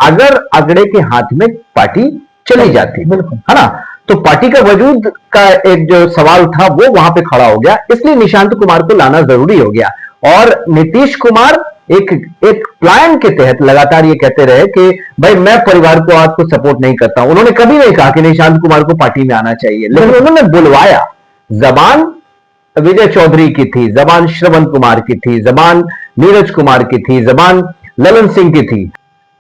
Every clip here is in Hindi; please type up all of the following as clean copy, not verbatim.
अगर अगड़े के हाथ में पार्टी चली जाती, बिल्कुल, है ना, तो पार्टी का वजूद का एक जो सवाल था वो वहां पे खड़ा हो गया, इसलिए निशांत कुमार को लाना जरूरी हो गया। और नीतीश कुमार एक प्लान के तहत लगातार ये कहते रहे कि भाई मैं परिवार को आपको सपोर्ट नहीं करता हूं। उन्होंने कभी नहीं कहा कि निशांत कुमार को पार्टी में आना चाहिए, लेकिन उन्होंने बुलवाया। जबान विजय चौधरी की थी, जबान श्रवण कुमार की थी, जबान नीरज कुमार की थी, जबान ललन सिंह की थी।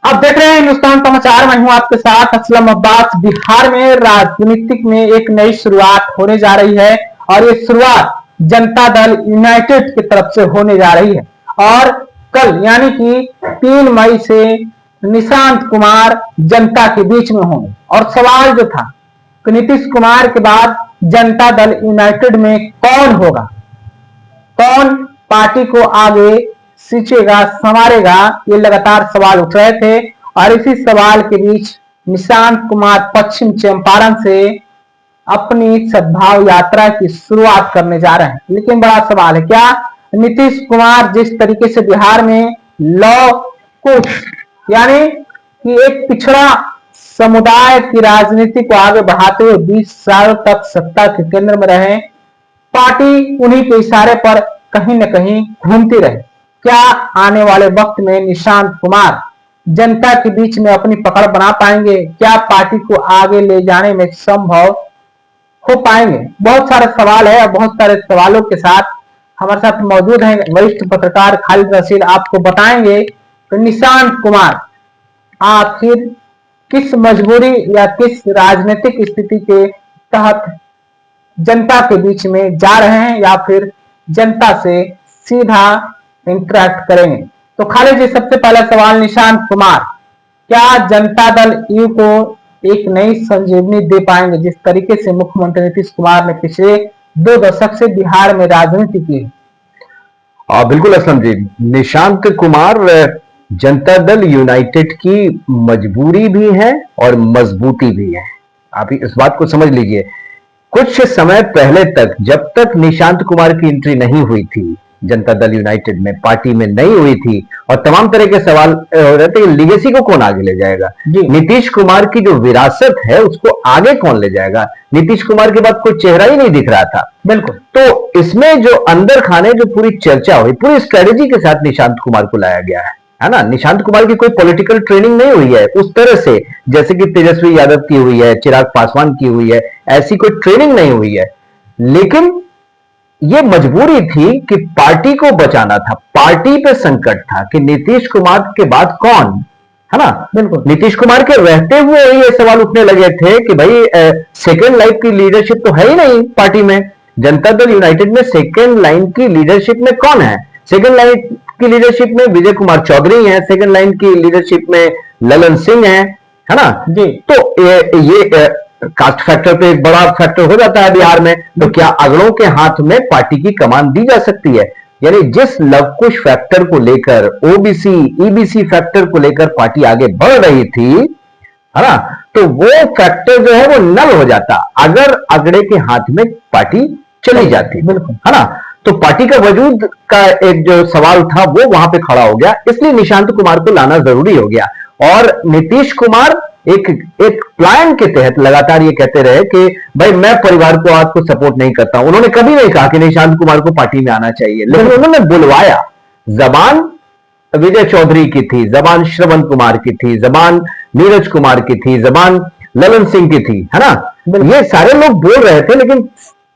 आप देख रहे हैं हिंदुस्तान समाचार, मैं हूं आपके साथ असलम अब्बास। बिहार में राजनीतिक में एक नई शुरुआत होने जा रही है और ये शुरुआत जनता दल यूनाइटेड की तरफ से होने जा रही है। और कल यानी कि 3 मई से निशांत कुमार जनता के बीच में होंगे। और सवाल जो था कि नीतीश कुमार के बाद जनता दल यूनाइटेड में कौन होगा, कौन पार्टी को आगे सींचेगा, संवारेगा, ये लगातार सवाल उठ रहे थे। और इसी सवाल के बीच निशांत कुमार पश्चिम चंपारण से अपनी सद्भाव यात्रा की शुरुआत करने जा रहे हैं। लेकिन बड़ा सवाल है, क्या नीतीश कुमार जिस तरीके से बिहार में लॉ कुछ यानी कि एक पिछड़ा समुदाय की राजनीति को आगे बढ़ाते हुए 20 साल तक सत्ता के केंद्र में रहे, पार्टी उन्हीं के इशारे पर कहीं न कहीं घूमती रहे। क्या आने वाले वक्त में निशांत कुमार जनता के बीच में अपनी पकड़ बना पाएंगे? क्या पार्टी को आगे ले जाने में संभव हो पाएंगे? बहुत सारे सवाल है। बहुत सारे सवालों के साथ हमारे साथ मौजूद हैं वरिष्ठ पत्रकार खालिद रशीद। आपको बताएंगे कि निशांत कुमार आखिर किस मजबूरी या किस राजनीतिक स्थिति के तहत जनता के बीच में जा रहे हैं या फिर जनता से सीधा इंटरेक्ट करेंगे। तो खालिद जी, सबसे पहला सवाल, निशांत कुमार क्या जनता दल यू को एक नई संजीवनी दे पाएंगे जिस तरीके से मुख्यमंत्री नीतीश कुमार ने पिछले 2 दशक से बिहार में राजनीति की? बिल्कुल असलम जी, निशांत कुमार जनता दल यूनाइटेड की मजबूरी भी है और मजबूती भी है। आप इस बात को समझ लीजिए। कुछ समय पहले तक, जब तक निशांत कुमार की एंट्री नहीं हुई थी जनता दल यूनाइटेड में, पार्टी में नहीं हुई थी, और तमाम तरह के सवाल हो रहे थे, लीगेसी को कौन आगे ले जाएगा, नीतीश कुमार की जो विरासत है उसको आगे कौन ले जाएगा, नीतीश कुमार के बाद कोई चेहरा ही नहीं दिख रहा था। बिल्कुल। तो इसमें जो अंदर खाने जो पूरी चर्चा हुई, पूरी स्ट्रेटेजी के साथ निशांत कुमार को लाया गया है ना। निशांत कुमार की कोई पॉलिटिकल ट्रेनिंग नहीं हुई है उस तरह से जैसे कि तेजस्वी यादव की हुई है, चिराग पासवान की हुई है, ऐसी कोई ट्रेनिंग नहीं हुई है। लेकिन ये मजबूरी थी कि पार्टी को बचाना था, पार्टी पे संकट था कि नीतीश कुमार के बाद कौन, है ना। बिल्कुल। नीतीश कुमार के रहते हुए ये सवाल उठने लगे थे कि भाई सेकेंड लाइन की लीडरशिप तो है ही नहीं पार्टी में। जनता दल यूनाइटेड में सेकेंड लाइन की लीडरशिप में कौन है? सेकेंड लाइन की लीडरशिप में विजय कुमार चौधरी है, सेकेंड लाइन की लीडरशिप में ललन सिंह है ना जी। तो ये कास्ट फैक्टर पे एक बड़ा फैक्टर हो जाता है बिहार में। तो क्या अगड़ों के हाथ में पार्टी की कमान दी जा सकती है? यानी जिस लवकुश फैक्टर को लेकर, ओबीसी ईबीसी फैक्टर को लेकर पार्टी आगे बढ़ रही थी, है ना, तो वो फैक्टर जो है वो नल हो जाता अगर अगड़े के हाथ में पार्टी चली जाती। बिल्कुल, है ना। तो पार्टी का वजूद का एक जो सवाल था वो वहां पे खड़ा हो गया, इसलिए निशांत कुमार को लाना जरूरी हो गया। और नीतीश कुमार एक प्लान के तहत लगातार ये कहते रहे कि भाई मैं परिवार को आपको सपोर्ट नहीं करता हूं। उन्होंने कभी नहीं कहा कि निशांत कुमार को पार्टी में आना चाहिए, लेकिन उन्होंने बुलवाया। जबान विजय चौधरी की थी, जबान श्रवण कुमार की थी, जबान नीरज कुमार की थी, जबान ललन सिंह की थी, है ना। ये सारे लोग बोल रहे थे, लेकिन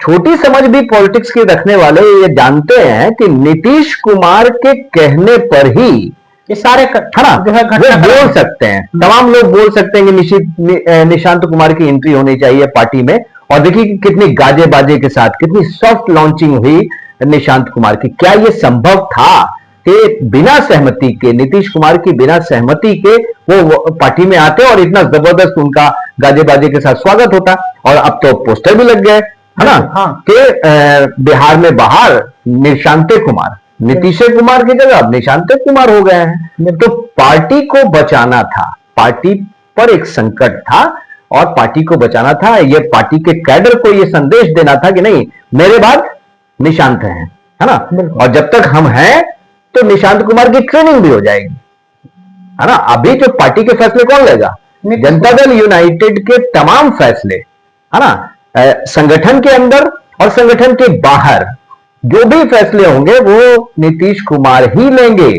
छोटी समझ भी पॉलिटिक्स के रखने वाले ये जानते हैं कि नीतीश कुमार के कहने पर ही ये सारे जो है वो बोल सकते हैं। तमाम लोग बोल सकते हैं कि निशांत कुमार की एंट्री होनी चाहिए पार्टी में। और देखिए कि कितनी गाजे बाजे के साथ कितनी सॉफ्ट लॉन्चिंग हुई निशांत कुमार की। क्या यह संभव था कि बिना सहमति के, नीतीश कुमार की बिना सहमति के वो पार्टी में आते और इतना जबरदस्त उनका गाजे बाजे के साथ स्वागत होता? और अब तो पोस्टर भी लग गए, है ना। हाँ। कि बिहार में बाहर निशांत कुमार, नीतीश कुमार की जगह अब निशांत कुमार हो गए हैं। तो पार्टी को बचाना था, पार्टी पर एक संकट था और पार्टी को बचाना था। ये पार्टी के कैडर को ये संदेश देना था कि नहीं, मेरे बाद निशांत है ना। और जब तक हम हैं तो निशांत कुमार की ट्रेनिंग भी हो जाएगी, है ना। अभी जो पार्टी के फैसले कौन लेगा? जनता दल यूनाइटेड के तमाम फैसले, है ना, संगठन के अंदर और संगठन के बाहर जो भी फैसले होंगे वो नीतीश कुमार ही लेंगे।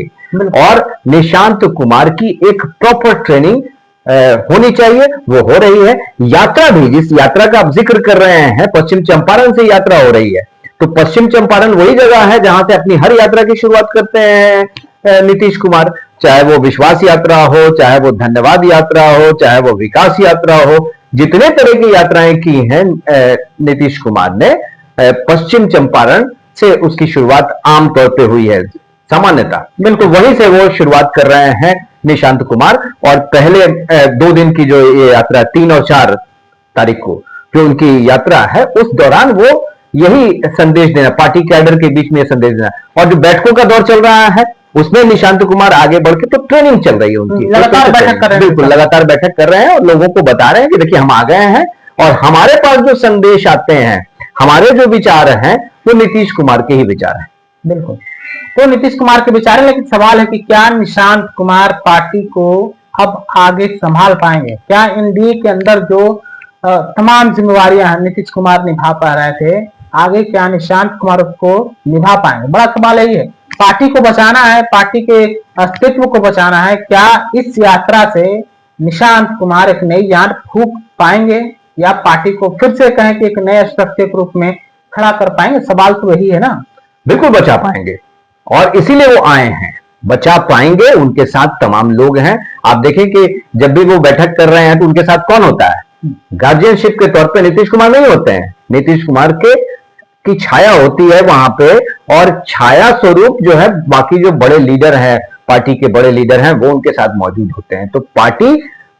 और निशांत कुमार की एक प्रॉपर ट्रेनिंग होनी चाहिए, वो हो रही है। यात्रा भी, जिस यात्रा का आप जिक्र कर रहे हैं, पश्चिम चंपारण से यात्रा हो रही है, तो पश्चिम चंपारण वही जगह है जहां से अपनी हर यात्रा की शुरुआत करते हैं नीतीश कुमार। चाहे वो विश्वास यात्रा हो, चाहे वो धन्यवाद यात्रा हो, चाहे वो विकास यात्रा हो, जितने तरह की यात्राएं की हैं नीतीश कुमार ने, पश्चिम चंपारण से उसकी शुरुआत आमतौर पे हुई है सामान्यतः। बिल्कुल वहीं से वो शुरुआत कर रहे हैं निशांत कुमार। और पहले 2 दिन की जो ये यात्रा 3 और 4 तारीख को जो उनकी यात्रा है, उस दौरान वो यही संदेश देना, पार्टी कैडर के बीच में यह संदेश देना। और जो बैठकों का दौर चल रहा है उसमें निशांत कुमार आगे बढ़ के, तो ट्रेनिंग चल रही है उनकी, लगातार बैठक कर रहे हैं। बिल्कुल लगातार बैठक कर रहे हैं और लोगों को बता रहे हैं कि देखिए हम आ गए हैं और हमारे पास जो संदेश आते हैं, हमारे जो विचार हैं, वो नीतीश कुमार के ही विचार हैं। बिल्कुल, तो नीतीश कुमार के विचार है, लेकिन सवाल है कि क्या निशांत कुमार पार्टी को अब आगे संभाल पाएंगे? क्या एनडीए के अंदर जो तमाम जिम्मेवारियां नीतीश कुमार निभा पा रहे थे, आगे क्या निशांत कुमार उसको निभा पाएंगे? बड़ा सवाल यही है। पार्टी को बचाना है, पार्टी के अस्तित्व को बचाना है। क्या इस यात्रा से निशांत कुमार एक नई जान फूंक पाएंगे या पार्टी को फिर से कहें कि एक नए स्ट्रक्चर के रूप में खड़ा कर पाएंगे? सवाल तो वही है ना। बिल्कुल बचा पाएंगे और इसीलिए वो आए हैं, बचा पाएंगे। उनके साथ तमाम लोग हैं। आप देखें कि जब भी वो बैठक कर रहे हैं तो उनके साथ कौन होता है? गार्जियनशिप के तौर पे नीतीश कुमार नहीं होते हैं, नीतीश कुमार के की छाया होती है वहां पे। और छाया स्वरूप जो है बाकी जो बड़े लीडर हैं, पार्टी के बड़े लीडर हैं, वो उनके साथ मौजूद होते हैं। तो पार्टी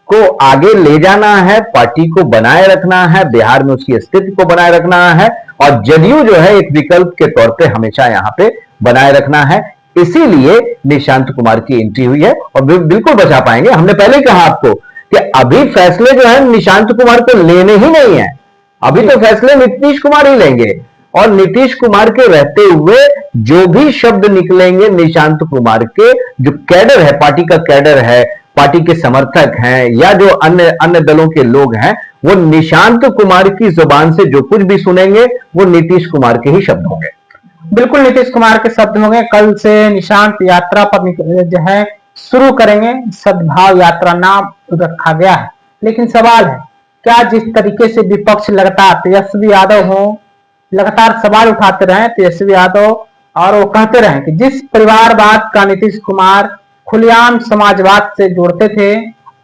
को आगे ले जाना है, पार्टी को बनाए रखना है, बिहार में उसकी अस्तित्व को बनाए रखना है और जदयू जो है एक विकल्प के तौर पे हमेशा यहां पे बनाए रखना है। इसीलिए निशांत कुमार की एंट्री हुई है और बिल्कुल बचा पाएंगे। हमने पहले ही कहा आपको कि अभी फैसले जो है निशांत कुमार को लेने ही नहीं है, अभी तो फैसले नीतीश कुमार ही लेंगे। और नीतीश कुमार के रहते हुए जो भी शब्द निकलेंगे निशांत कुमार के, जो कैडर है, पार्टी का कैडर है, पार्टी के समर्थक हैं या जो अन्य दलों के लोग हैं, वो निशांत कुमार की जुबान से जो कुछ भी सुनेंगे वो नीतीश कुमार के ही शब्द होंगे। बिल्कुल नीतीश कुमार के शब्द होंगे। कल से निशांत यात्रा पर जो है शुरू करेंगे। सद्भाव यात्रा नाम रखा गया है। लेकिन सवाल है, क्या जिस तरीके से विपक्ष लगातार तेजस्वी यादव हो, लगातार सवाल उठाते रहे तेजस्वी यादव और वो कहते रहे कि जिस परिवारवाद का नीतीश कुमार खुलेआम समाजवाद से जोड़ते थे,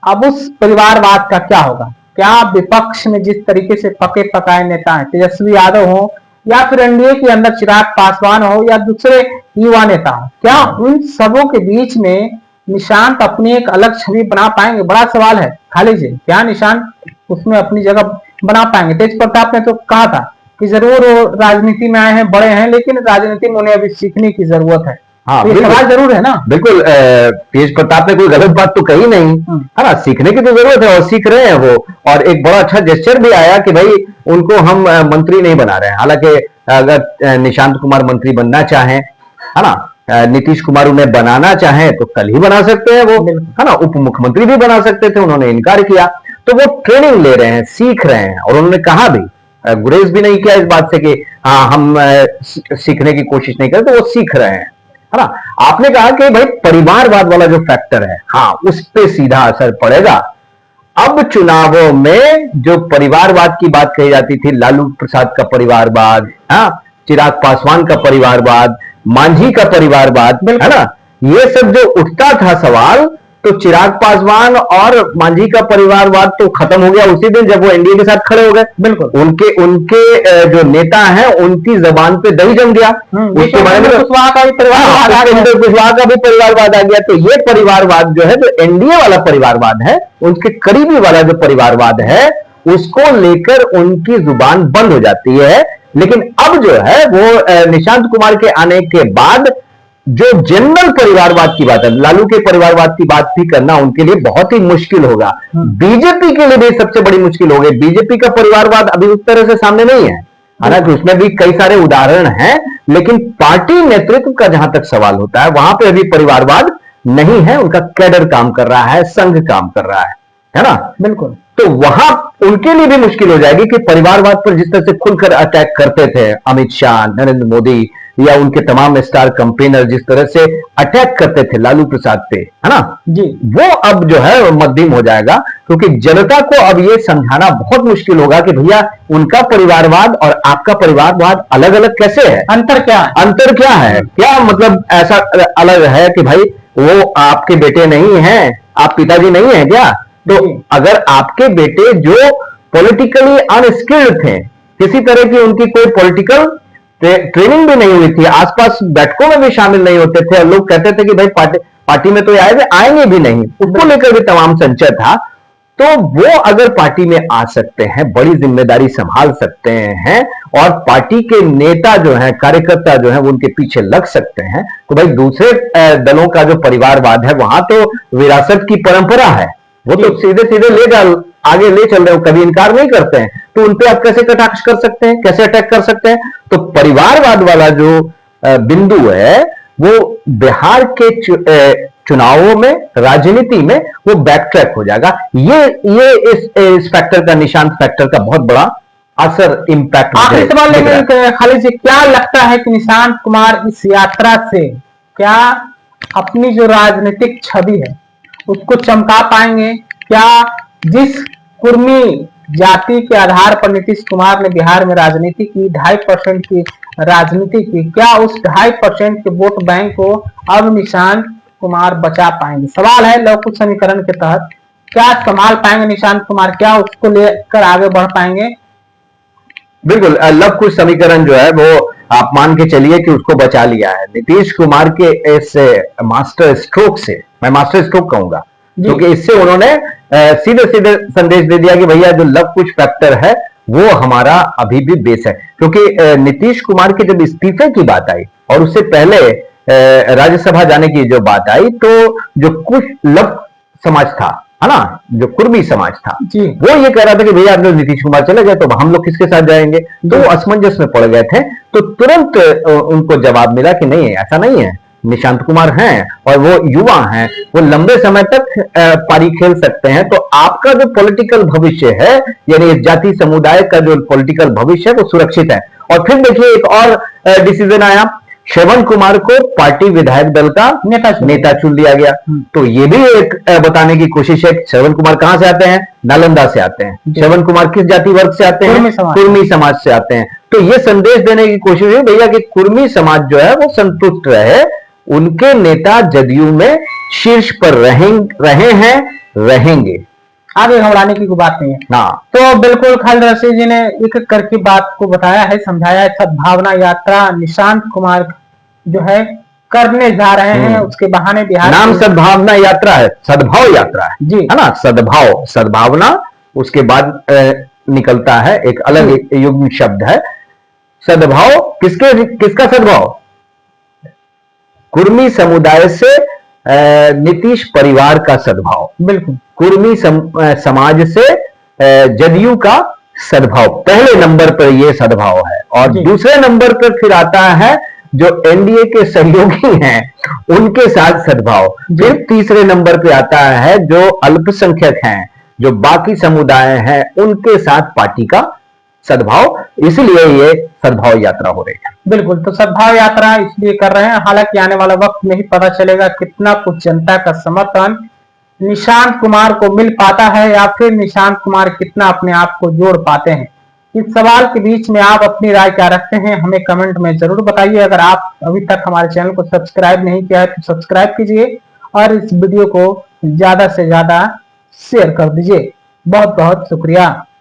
अब उस परिवारवाद का क्या होगा? क्या विपक्ष में जिस तरीके से पके पकाए नेता हैं, तेजस्वी यादव हो या फिर एनडीए के अंदर चिराग पासवान हो या दूसरे युवा नेता हो, क्या उन सबों के बीच में निशांत अपनी एक अलग छवि बना पाएंगे? बड़ा सवाल है खाली जी। क्या निशांत उसमें अपनी जगह बना पाएंगे? तेज प्रताप ने तो कहा था कि जरूर वो राजनीति में आए हैं, बड़े हैं, लेकिन राजनीति में उन्हें अभी सीखने की जरूरत है। हाँ, ये सवाल जरूर है ना। बिल्कुल, तेज प्रताप ने कोई गलत बात तो कही नहीं, है ना। सीखने की तो जरूरत है और सीख रहे हैं वो। और एक बड़ा अच्छा जेस्चर भी आया कि भाई उनको हम मंत्री नहीं बना रहे हैं। हालांकि अगर निशांत कुमार मंत्री बनना चाहें, है ना, नीतीश कुमार उन्हें बनाना चाहें तो कल ही बना सकते हैं वो, है ना। उप मुख्यमंत्री भी बना सकते थे, उन्होंने इनकार किया। तो वो ट्रेनिंग ले रहे हैं, सीख रहे हैं और उन्होंने कहा भी, गुरेज भी नहीं किया इस बात से कि हम सीखने की कोशिश नहीं करते, तो वो सीख रहे हैं, है ना। आपने कहा कि भाई परिवारवाद वाला जो फैक्टर है, हाँ, उस पे सीधा असर पड़ेगा। अब चुनावों में जो परिवारवाद की बात कही जाती थी, लालू प्रसाद का परिवारवाद, हाँ, चिराग पासवान का परिवारवाद, मांझी का परिवारवाद, है ना, ये सब जो उठता था सवाल, तो चिराग पासवान और मांझी का परिवारवाद तो खत्म हो गया उसी दिन जब वो एनडीए के साथ खड़े हो गए। बिल्कुल, उनके जो नेता हैं उनकी जबान पे दही जम गया। उसके बारे में कुशवाहा का भी परिवारवाद आ गया। तो ये परिवारवाद जो है, जो एनडीए वाला परिवारवाद है, उनके करीबी वाला जो परिवारवाद है, उसको लेकर उनकी जुबान बंद हो जाती है। लेकिन अब जो है वो निशांत कुमार के आने के बाद जो जनरल परिवारवाद की बात है, लालू के परिवारवाद की बात भी करना उनके लिए बहुत ही मुश्किल होगा। बीजेपी के लिए भी सबसे बड़ी मुश्किल होगी। बीजेपी का परिवारवाद अभी उस तरह से सामने नहीं है, हालांकि उसमें भी कई सारे उदाहरण हैं, लेकिन पार्टी नेतृत्व का जहां तक सवाल होता है वहां पे अभी परिवारवाद नहीं है, उनका कैडर काम कर रहा है, संघ काम कर रहा है ना। बिल्कुल। तो वहां उनके लिए भी मुश्किल हो जाएगी कि परिवारवाद पर जिस तरह से खुलकर अटैक करते थे अमित शाह, नरेंद्र मोदी या उनके तमाम स्टार कंपेनर, जिस तरह से अटैक करते थे लालू प्रसाद पे, है ना जी, वो अब जो है मध्यम हो जाएगा, क्योंकि जनता को अब ये समझाना बहुत मुश्किल होगा कि भैया उनका परिवारवाद और आपका परिवारवाद अलग अलग कैसे है, अंतर क्या है, अंतर क्या है, क्या मतलब ऐसा अलग है कि भाई वो आपके बेटे नहीं हैं, आप पिताजी नहीं हैं क्या। तो अगर आपके बेटे जो पॉलिटिकली अनस्किल्ड थे, किसी तरह की उनकी कोई पॉलिटिकल ट्रेनिंग भी नहीं हुई थी, आसपास बैठकों में भी शामिल नहीं होते थे, और लोग कहते थे कि भाई पार्टी में तो आएंगे भी नहीं, उसको लेकर भी तमाम संशय था, तो वो अगर पार्टी में आ सकते हैं, बड़ी जिम्मेदारी संभाल सकते हैं, और पार्टी के नेता जो हैं, कार्यकर्ता जो हैं, वो उनके पीछे लग सकते हैं, तो भाई दूसरे दलों का जो परिवारवाद है वहां तो विरासत की परंपरा है, वो तो सीधे सीधे आगे ले चल रहे हो, कभी इनकार नहीं करते हैं, तो उनपे आप कैसे कटाक्ष कर सकते हैं, कैसे अटैक कर सकते हैं। तो परिवारवाद वाला जो बिंदु है वो बिहार के चुनावों में, राजनीति में वो बैक ट्रैक हो जाएगा। ये इस फैक्टर का, निशांत फैक्टर का बहुत बड़ा असर, इंपैक्ट। आखिरी सवाल लेंगे खालिद जी, क्या लगता है कि निशांत कुमार इस यात्रा से क्या अपनी जो राजनीतिक छवि है उसको चमका पाएंगे? क्या जिस कुर्मी जाति के आधार पर नीतीश कुमार ने बिहार में राजनीति की, 2.5% की राजनीति की, क्या उस 2.5% के वोट बैंक को अब निशांत कुमार बचा पाएंगे? सवाल है लवकुश समीकरण के तहत, क्या संभाल पाएंगे निशांत कुमार, क्या उसको लेकर आगे बढ़ पाएंगे? बिल्कुल, लवकुश समीकरण जो है वो आप मान के चलिए कि उसको बचा लिया है नीतीश कुमार के इस मास्टर स्ट्रोक से, मैं मास्टर स्ट्रोक कहूंगा, क्योंकि इससे उन्होंने सीधे सीधे संदेश दे दिया कि भैया जो लवकुश फैक्टर है वो हमारा अभी भी बेस है। क्योंकि नीतीश कुमार के जब इस्तीफे की बात आई और उससे पहले राज्यसभा जाने की जो बात आई, तो जो कुछ लव समाज था, है ना, जो कुर्मी समाज था, वो ये कह रहा था कि भैया आप लोग नीतीश कुमार चले गए तो हम लोग किसके साथ जाएंगे, तो वो असमंजस में पड़ गए थे। तो तुरंत उनको जवाब मिला कि नहीं, ऐसा नहीं है, निशांत कुमार हैं और वो युवा हैं, वो लंबे समय तक पारी खेल सकते हैं, तो आपका जो पॉलिटिकल भविष्य है, यानी इस जाति समुदाय का जो पॉलिटिकल भविष्य है वो सुरक्षित है। और फिर देखिए एक और डिसीजन आया, श्रवण कुमार को पार्टी विधायक दल का नेता चुन लिया गया। तो ये भी एक बताने की कोशिश है, श्रवण कुमार कहां से आते हैं, नालंदा से आते हैं। श्रवण कुमार किस जाति वर्ग से आते हैं, कुर्मी समाज से आते हैं। तो ये संदेश देने की कोशिश है भैया कि कुर्मी समाज जो है वो संतुष्ट रहे, उनके नेता जदयू में शीर्ष पर रहे हैं, रहेंगे, आगे घबराने की कोई बात नहीं है ना। तो बिल्कुल खालिद रशीद जी ने एक एक करके बात को बताया है, समझाया है। सद्भावना यात्रा निशांत कुमार जो है करने जा रहे हैं, उसके बहाने बिहार, नाम सद्भावना यात्रा है, सद्भाव यात्रा है जी, है ना, सद्भाव, सद्भावना, उसके बाद निकलता है एक अलग युग्म शब्द है सद्भाव। किसका सद्भाव, कुर्मी समुदाय से नीतीश परिवार का सद्भाव, बिल्कुल, कुर्मी समाज से जदयू का सद्भाव, पहले नंबर पर यह सद्भाव है। और दूसरे नंबर पर फिर आता है जो एनडीए के सहयोगी हैं उनके साथ सद्भाव, फिर तीसरे नंबर पे आता है जो अल्पसंख्यक हैं, जो बाकी समुदाय हैं, उनके साथ पार्टी का सद्भाव। इसलिए ये सद्भाव यात्रा हो रही है। बिल्कुल, तो सद्भाव यात्रा इसलिए कर रहे हैं, हालांकि आने वाला वक्त में ही पता चलेगा कितना कुछ जनता का समर्थन निशांत कुमार को मिल पाता है या फिर निशांत कुमार कितना अपने आप को जोड़ पाते हैं। इस सवाल के बीच में आप अपनी राय क्या रखते हैं, हमें कमेंट में जरूर बताइए। अगर आप अभी तक हमारे चैनल को सब्सक्राइब नहीं किया है तो सब्सक्राइब कीजिए और इस वीडियो को ज्यादा से ज्यादा शेयर कर दीजिए। बहुत बहुत शुक्रिया।